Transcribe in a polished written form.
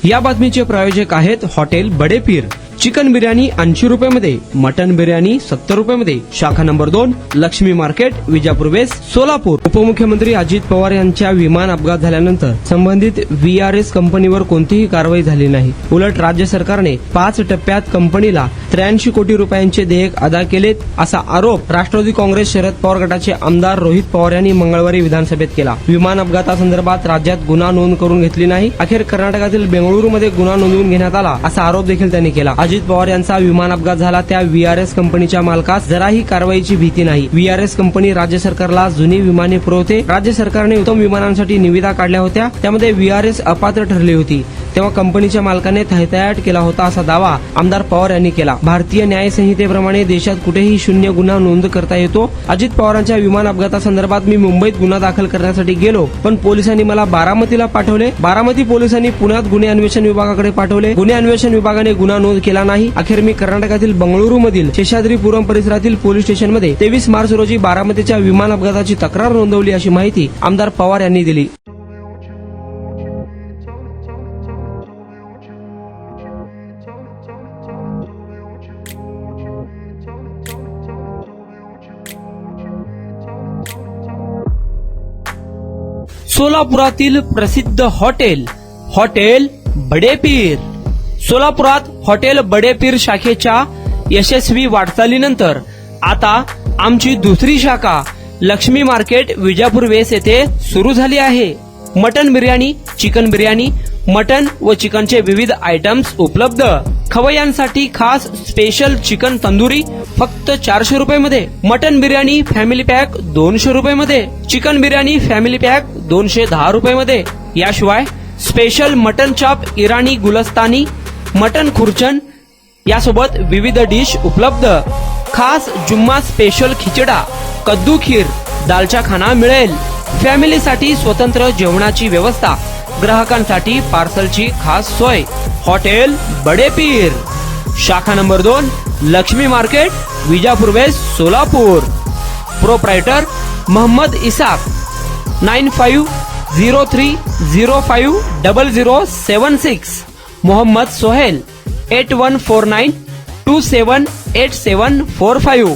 या बातमीचे प्रायोजक आहेत हॉटेल बडे पीर। चिकन बिर्याणी 80 रुपयामध्ये, मटन बिर्याणी 70 रुपयामध्ये। शाखा number 2, Laxmi market, Vijapur west, Solapur. उपमुख्यमंत्री अजित पवार यांच्या विमान अपघात झाल्यानंतर संबंधित VRS कंपनीवर कोणतीही कारवाई झाली नाही। उलट राज्य सरकारने 5 टप्प्यात कंपनीला 83 कोटी रुपयांचे देयक अदा केलेत, असा आरोप राष्ट्रवादी काँग्रेस शरद पवार गटाचे आमदार रोहित पवार यांनी मंगळवारी विधानसभेत केला। विमान अपघातासंदर्भात राज्यात गुन्हा नोंद करून घेतली नाही, अखेर कर्नाटकातील बेंगळुरूमध्ये गुन्हा नोंदवून घेण्यात आला, असा आरोप देखील त्यांनी केला। अजित पवार यांचा विमान अपघात झाला त्या VRS कंपनीच्या मालकास जराही कारवाईची भीती नाही। VRS कंपनी राज्य सरकारला जुनी विमाने पुरवते। राज्य सरकारने उत्तम विमानांसाठी निविदा काढल्या होत्या, त्यामध्ये VRS अपात्र ठरली होती, तेव्हा कंपनीच्या मालकाने थैथयाट केला होता, असा दावा आमदार पवार यांनी केला। भारतीय न्याय संहितेप्रमाणे देशात कुठेही शून्य गुन्हा नोंद करता येतो। अजित पवारांच्या विमान अपघातासंदर्भात मी मुंबईत गुन्हा दाखल करण्यासाठी गेलो, पण पोलिसांनी मला बारामतीला पाठवले। बारामती पोलिसांनी पुण्यात गुन्हे अन्वेषण विभागाकडे पाठवले। गुन्हे अन्वेषण विभागाने गुन्हा नोंद केला नाही। अखेर मी कर्नाटकातील बंगळुरू मधील शेषाद्रीपुरम परिसरातील पोलीस स्टेशनमध्ये 23 मार्च रोजी बारामतीच्या विमान अपघाताची तक्रार नोंदवली, अशी माहिती आमदार पवार यांनी दिली। सोलापुरातील प्रसिद्ध हॉटेल बडे पीर। सोलापुरात हॉटेल बडे पीर शाखेच्या यशस्वी वाटचालीनंतर आता आमची दुसरी शाखा लक्ष्मी मार्केट, विजापूर वेस्ट येथे सुरू झाली आहे। Mutton biryani, chicken biryani, mutton व चिकनचे विविध आयटम्स उपलब्ध। खवय्यांसाठी खास स्पेशल चिकन तंदुरी फक्त 400 रुपयामध्ये, मटन बिर्याणी फॅमिली पॅक 200 रुपयामध्ये, चिकन बिर्याणी फॅमिली पॅक 210 रुपयामध्ये। याशिवाय स्पेशल मटन चॉप, इराणी गुलस्तानी, मटन खुर्चन यासोबत विविध डिश उपलब्ध। खास जुम्मा स्पेशल खिचडा, कद्दू खीर, दालचा खाना मिळेल। फॅमिलीसाठी स्वतंत्र जेवणाची व्यवस्था, ग्राहकांसाठी पार्सलची खास सोय। हॉटेल बडे पीर, शाखा number 2, Laxmi market, Vijapur west, Solapur. Proprietor Mohammed Isaq, 9503050076। Mohammed Sohail, 8149278745।